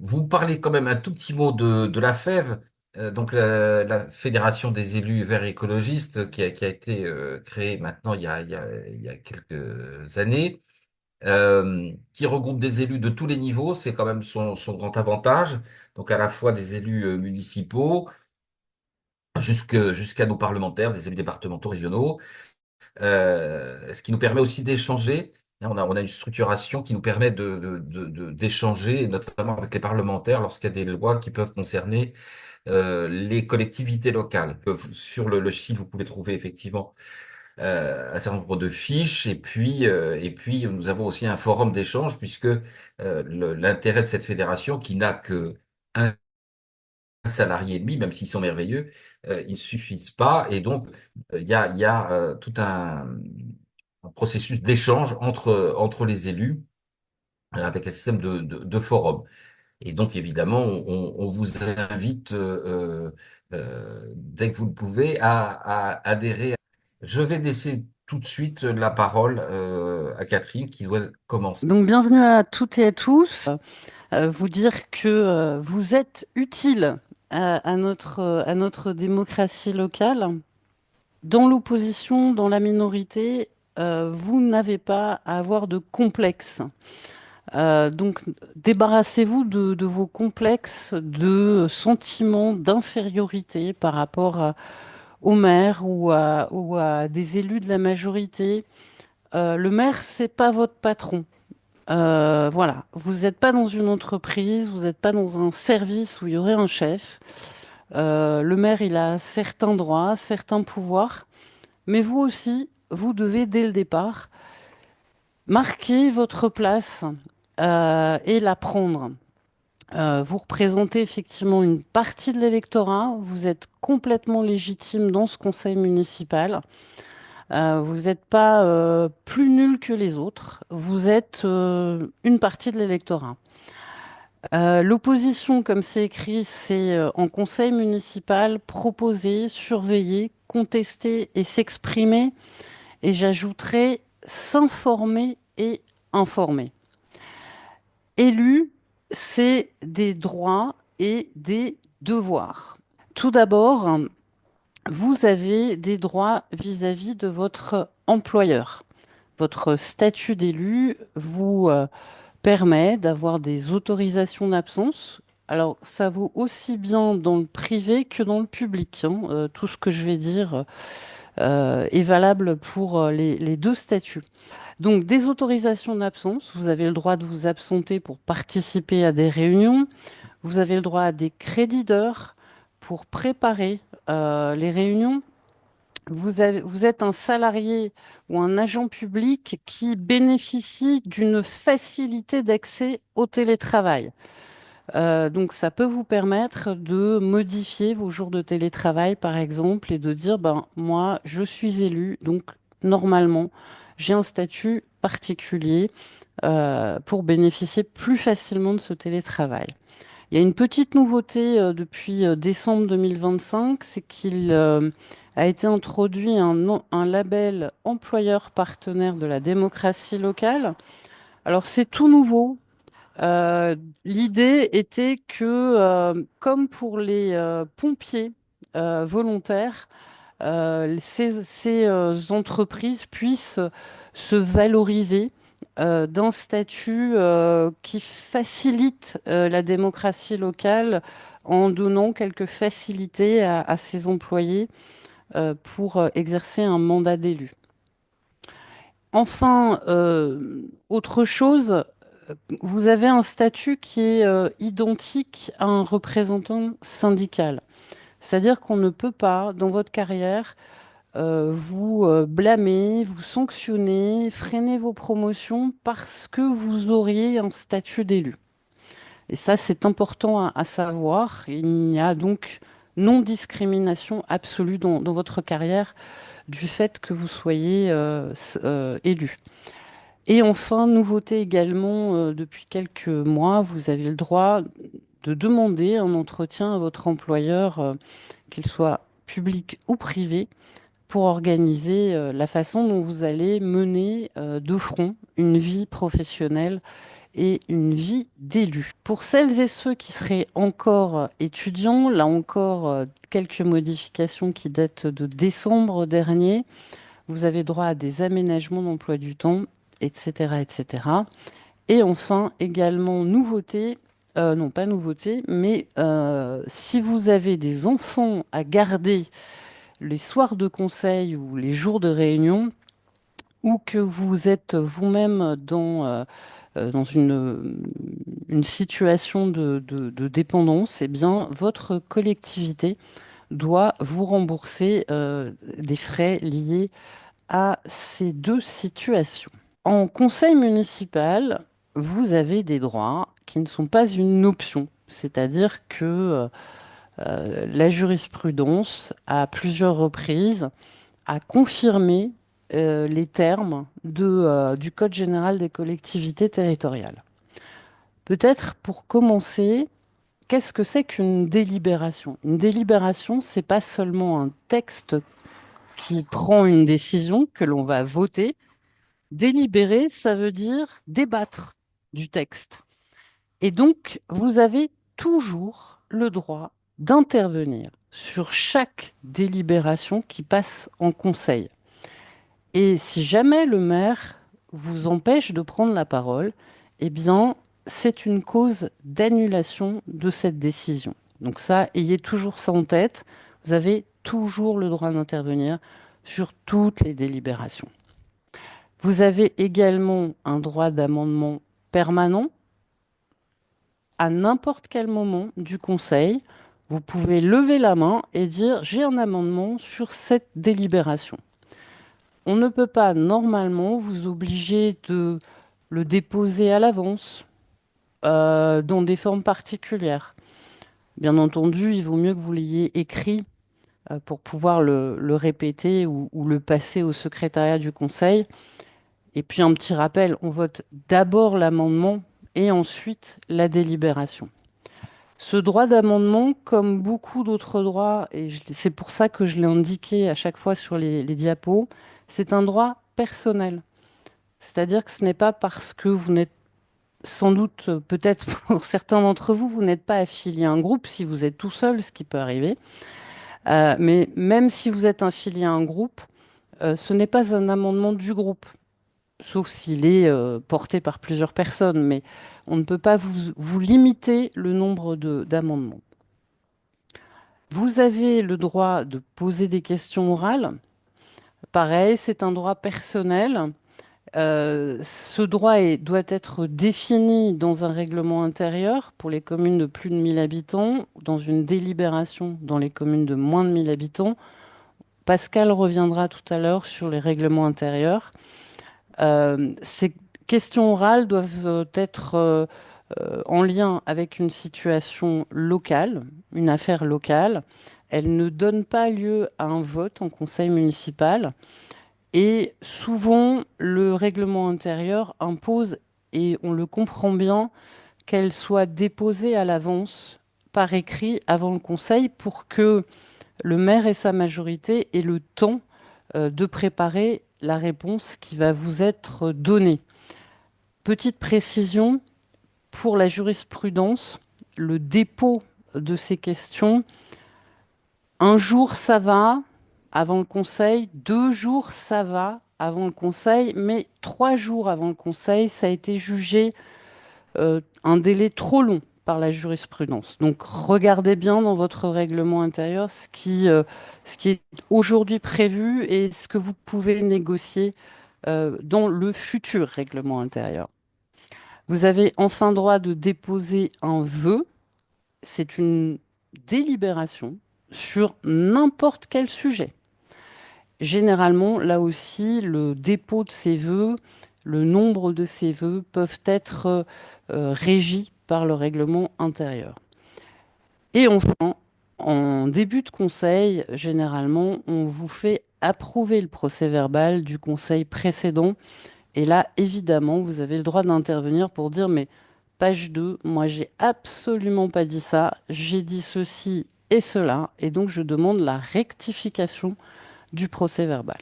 Vous parlez quand même un tout petit mot de la FEV, donc la Fédération des élus verts et écologistes, qui a été créée maintenant il y a quelques années, qui regroupe des élus de tous les niveaux. C'est quand même son grand avantage. Donc à la fois des élus municipaux, jusqu'à nos parlementaires, des élus départementaux, régionaux, ce qui nous permet aussi d'échanger. On a une structuration qui nous permet d'échanger, notamment avec les parlementaires, lorsqu'il y a des lois qui peuvent concerner les collectivités locales. Sur le site, vous pouvez trouver effectivement un certain nombre de fiches, et puis nous avons aussi un forum d'échange, puisque l'intérêt de cette fédération, qui n'a que un salarié et demi, même s'ils sont merveilleux, ils ne suffisent pas. Et donc, il y a tout un processus d'échange entre les élus, avec un système de forum. Et donc, évidemment, on vous invite, dès que vous le pouvez, à adhérer. Je vais laisser tout de suite la parole à Catherine, qui doit commencer. Donc, bienvenue à toutes et à tous. Vous dire que vous êtes utile à notre démocratie locale. Dans l'opposition, dans la minorité, vous n'avez pas à avoir de complexe. Donc, débarrassez-vous de vos complexes, de sentiments d'infériorité par rapport au maire ou à des élus de la majorité. Le maire, c'est pas votre patron. Voilà, vous n'êtes pas dans une entreprise, vous n'êtes pas dans un service où il y aurait un chef. Le maire, il a certains droits, certains pouvoirs, mais vous aussi, vous devez dès le départ marquer votre place et la prendre. Vous représentez effectivement une partie de l'électorat, vous êtes complètement légitime dans ce conseil municipal. Vous n'êtes pas plus nul que les autres, vous êtes une partie de l'électorat. L'opposition, comme c'est écrit, c'est en conseil municipal proposer, surveiller, contester et s'exprimer. Et j'ajouterai s'informer et informer. Élu, c'est des droits et des devoirs. Tout d'abord, vous avez des droits vis-à-vis de votre employeur. Votre statut d'élu vous permet d'avoir des autorisations d'absence. Alors, ça vaut aussi bien dans le privé que dans le public, hein. Tout ce que je vais dire est valable pour les deux statuts. Donc, des autorisations d'absence, vous avez le droit de vous absenter pour participer à des réunions. Vous avez le droit à des crédits d'heures pour préparer les réunions. Vous êtes un salarié ou un agent public qui bénéficie d'une facilité d'accès au télétravail. Donc, ça peut vous permettre de modifier vos jours de télétravail, par exemple, et de dire, ben, moi, je suis élu, donc normalement, j'ai un statut particulier pour bénéficier plus facilement de ce télétravail. Il y a une petite nouveauté depuis décembre 2025, c'est qu'il a été introduit un label employeur partenaire de la démocratie locale. Alors, c'est tout nouveau. Euh, L'idée était que, comme pour les pompiers volontaires, ces entreprises puissent se valoriser d'un statut qui facilite la démocratie locale en donnant quelques facilités à ses employés pour exercer un mandat d'élu. Enfin, autre chose, vous avez un statut qui est identique à un représentant syndical. C'est-à-dire qu'on ne peut pas, dans votre carrière, vous blâmer, vous sanctionner, freiner vos promotions parce que vous auriez un statut d'élu. Et ça, c'est important à savoir. Il n'y a donc non-discrimination absolue dans votre carrière du fait que vous soyez élu. Et enfin, nouveauté également, depuis quelques mois, vous avez le droit de demander un entretien à votre employeur, qu'il soit public ou privé, pour organiser la façon dont vous allez mener de front une vie professionnelle et une vie d'élu. Pour celles et ceux qui seraient encore étudiants, là encore, quelques modifications qui datent de décembre dernier. Vous avez droit à des aménagements d'emploi du temps, etc., etc. Et enfin, également, nouveauté, non pas nouveauté, mais si vous avez des enfants à garder les soirs de conseil ou les jours de réunion, ou que vous êtes vous-même dans une situation de dépendance, eh bien, votre collectivité doit vous rembourser des frais liés à ces deux situations. En conseil municipal, vous avez des droits qui ne sont pas une option, c'est-à-dire que la jurisprudence, à plusieurs reprises, a confirmé les termes du Code général des collectivités territoriales. Peut-être pour commencer, qu'est-ce que c'est qu'une délibération? Une délibération, c'est pas seulement un texte qui prend une décision que l'on va voter. Délibérer, ça veut dire débattre du texte. Et donc, vous avez toujours le droit d'intervenir sur chaque délibération qui passe en conseil. Et si jamais le maire vous empêche de prendre la parole, eh bien, c'est une cause d'annulation de cette décision. Donc ça, ayez toujours ça en tête. Vous avez toujours le droit d'intervenir sur toutes les délibérations. Vous avez également un droit d'amendement permanent à n'importe quel moment du conseil. Vous pouvez lever la main et dire j'ai un amendement sur cette délibération. On ne peut pas normalement vous obliger de le déposer à l'avance dans des formes particulières. Bien entendu, il vaut mieux que vous l'ayez écrit pour pouvoir le répéter ou le passer au secrétariat du conseil. Et puis un petit rappel, on vote d'abord l'amendement et ensuite la délibération. Ce droit d'amendement, comme beaucoup d'autres droits, et c'est pour ça que je l'ai indiqué à chaque fois sur les diapos, c'est un droit personnel. C'est-à-dire que ce n'est pas parce que vous n'êtes sans doute, peut-être pour certains d'entre vous, vous n'êtes pas affilié à un groupe, si vous êtes tout seul, ce qui peut arriver. Mais même si vous êtes affilié à un groupe, ce n'est pas un amendement du groupe, sauf s'il est porté par plusieurs personnes, mais on ne peut pas vous limiter le nombre d'amendements. Vous avez le droit de poser des questions orales. Pareil, c'est un droit personnel. Ce droit doit être défini dans un règlement intérieur pour les communes de plus de 1000 habitants, dans une délibération dans les communes de moins de 1000 habitants. Pascal reviendra tout à l'heure sur les règlements intérieurs. Ces questions orales doivent être en lien avec une situation locale, une affaire locale. Elles ne donnent pas lieu à un vote en conseil municipal. Et souvent, le règlement intérieur impose, et on le comprend bien, qu'elles soient déposées à l'avance par écrit avant le conseil pour que le maire et sa majorité aient le temps de préparer la réponse qui va vous être donnée. Petite précision, pour la jurisprudence, le dépôt de ces questions, un jour ça va avant le conseil, 2 jours ça va avant le conseil, mais 3 jours avant le conseil, ça a été jugé un délai trop long par la jurisprudence. Donc regardez bien dans votre règlement intérieur ce qui est aujourd'hui prévu et ce que vous pouvez négocier dans le futur règlement intérieur. Vous avez enfin droit de déposer un vœu. C'est une délibération sur n'importe quel sujet. Généralement, là aussi, le dépôt de ces vœux, le nombre de ces vœux peuvent être régis par le règlement intérieur. Et enfin, en début de conseil, généralement, on vous fait approuver le procès-verbal du conseil précédent. Et là, évidemment, vous avez le droit d'intervenir pour dire, mais page 2, moi, j'ai absolument pas dit ça, j'ai dit ceci et cela, et donc je demande la rectification du procès-verbal.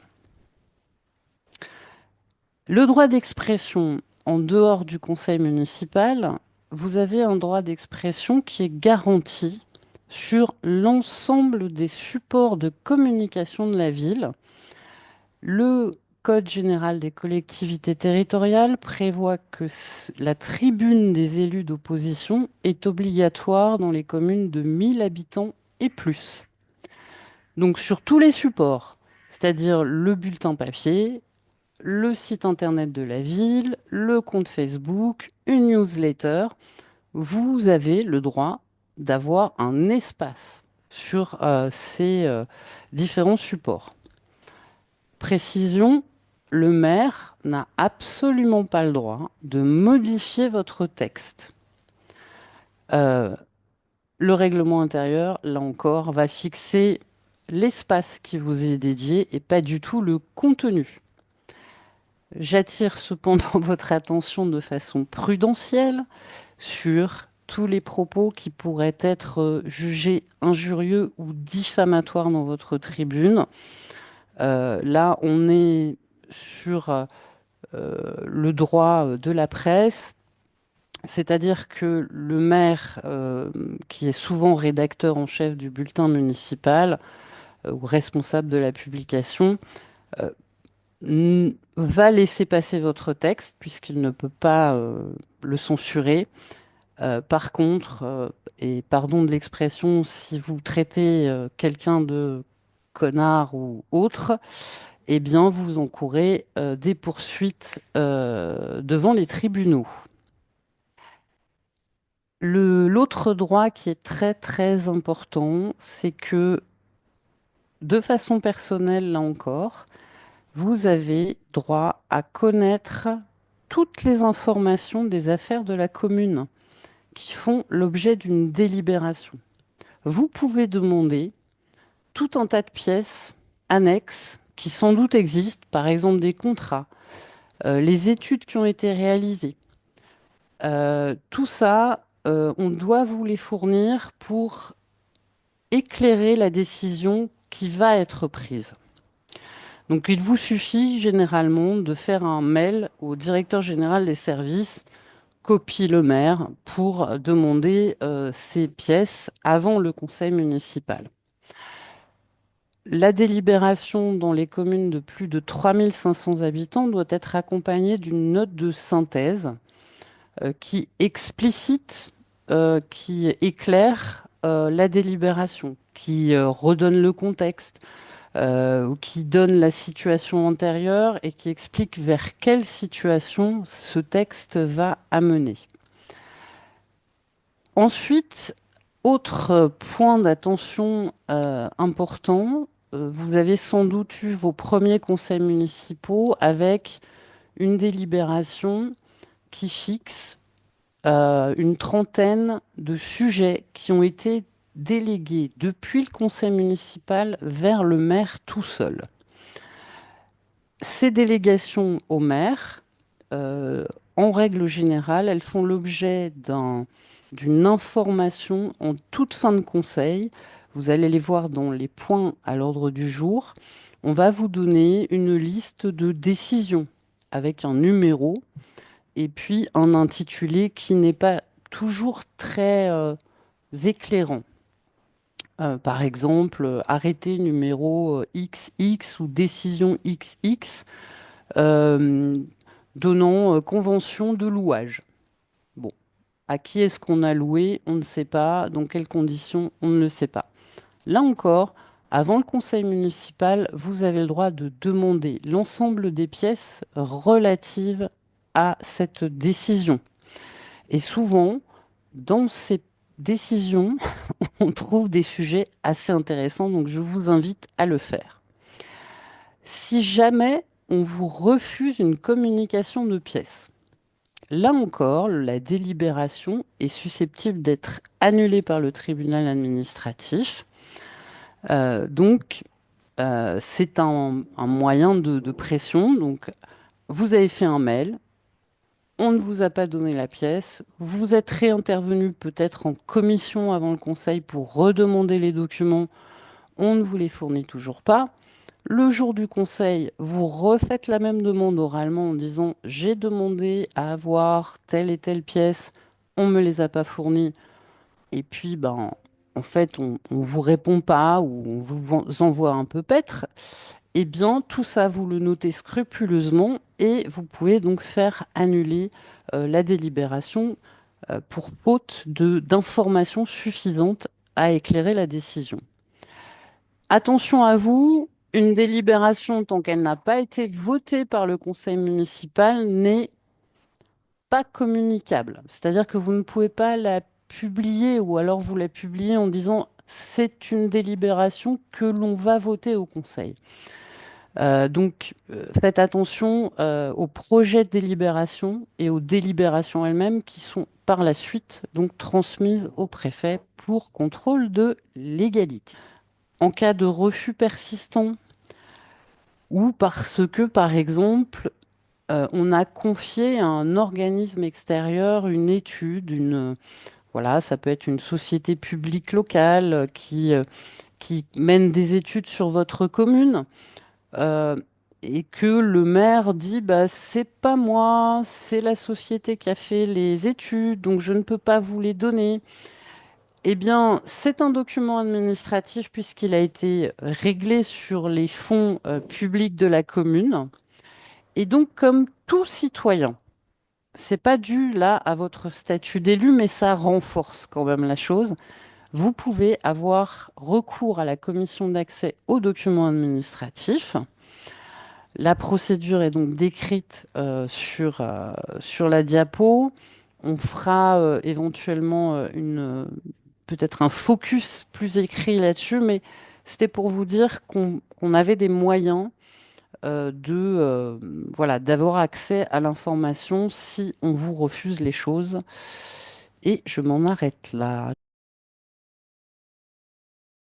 Le droit d'expression, en dehors du conseil municipal, vous avez un droit d'expression qui est garanti sur l'ensemble des supports de communication de la ville. Le Code général des collectivités territoriales prévoit que la tribune des élus d'opposition est obligatoire dans les communes de 1000 habitants et plus. Donc sur tous les supports, c'est-à-dire le bulletin papier, le site internet de la ville, le compte Facebook, une newsletter, vous avez le droit d'avoir un espace sur ces différents supports. Précision, le maire n'a absolument pas le droit de modifier votre texte. Euh, le règlement intérieur, là encore, va fixer l'espace qui vous est dédié et pas du tout le contenu. J'attire cependant votre attention de façon prudentielle sur tous les propos qui pourraient être jugés injurieux ou diffamatoires dans votre tribune. Là, on est sur le droit de la presse, c'est-à-dire que le maire, qui est souvent rédacteur en chef du bulletin municipal ou responsable de la publication, euh, va laisser passer votre texte puisqu'il ne peut pas le censurer. Par contre, et pardon de l'expression, si vous traitez quelqu'un de connard ou autre, eh bien, vous encourez des poursuites devant les tribunaux. L'autre droit qui est très très important, c'est que de façon personnelle, là encore, vous avez droit à connaître toutes les informations des affaires de la commune qui font l'objet d'une délibération. Vous pouvez demander tout un tas de pièces annexes qui sans doute existent, par exemple des contrats, les études qui ont été réalisées. Tout ça, on doit vous les fournir pour éclairer la décision qui va être prise. Donc il vous suffit généralement de faire un mail au directeur général des services, copie le maire, pour demander ces pièces avant le conseil municipal. La délibération dans les communes de plus de 3500 habitants doit être accompagnée d'une note de synthèse qui explicite, qui éclaire la délibération, qui redonne le contexte, ou qui donne la situation antérieure et qui explique vers quelle situation ce texte va amener. Ensuite, autre point d'attention important, vous avez sans doute eu vos premiers conseils municipaux avec une délibération qui fixe une trentaine de sujets qui ont été délégués depuis le conseil municipal vers le maire tout seul. Ces délégations au maire, en règle générale, elles font l'objet d'une information en toute fin de conseil. Vous allez les voir dans les points à l'ordre du jour. On va vous donner une liste de décisions avec un numéro et puis un intitulé qui n'est pas toujours très éclairant. Par exemple, arrêté numéro XX ou décision XX, euh, donnant convention de louage. Bon, à qui est-ce qu'on a loué? On ne sait pas. Dans quelles conditions? On ne le sait pas. Là encore, avant le conseil municipal, vous avez le droit de demander l'ensemble des pièces relatives à cette décision. Et souvent, dans ces décisions, on trouve des sujets assez intéressants, donc je vous invite à le faire. Si jamais on vous refuse une communication de pièces, là encore, la délibération est susceptible d'être annulée par le tribunal administratif. Donc, c'est un moyen de pression. Donc, vous avez fait un mail, on ne vous a pas donné la pièce, vous êtes réintervenu peut-être en commission avant le conseil pour redemander les documents, on ne vous les fournit toujours pas. Le jour du conseil, vous refaites la même demande oralement en disant j'ai demandé à avoir telle et telle pièce, on me les a pas fournies. Et puis, ben, en fait, on vous répond pas ou on vous envoie un peu paître. Eh bien, tout ça, vous le notez scrupuleusement et vous pouvez donc faire annuler la délibération pour faute d'informations suffisantes à éclairer la décision. Attention à vous, une délibération, tant qu'elle n'a pas été votée par le conseil municipal, n'est pas communicable. C'est-à-dire que vous ne pouvez pas la publier ou alors vous la publiez en disant c'est une délibération que l'on va voter au conseil. Faites attention aux projets de délibération et aux délibérations elles-mêmes qui sont par la suite donc transmises au préfet pour contrôle de légalité. En cas de refus persistant ou parce que, par exemple, on a confié à un organisme extérieur une étude, voilà, ça peut être une société publique locale qui mène des études sur votre commune, euh, et que le maire dit, bah, c'est pas moi, c'est la société qui a fait les études, donc je ne peux pas vous les donner. Eh bien, c'est un document administratif puisqu'il a été réglé sur les fonds publics de la commune. Et donc, comme tout citoyen, c'est pas dû là à votre statut d'élu, mais ça renforce quand même la chose. Vous pouvez avoir recours à la commission d'accès aux documents administratifs. La procédure est donc décrite sur la diapo. On fera éventuellement peut-être un focus plus écrit là-dessus, mais c'était pour vous dire qu'on avait des moyens voilà, d'avoir accès à l'information si on vous refuse les choses. Et je m'en arrête là.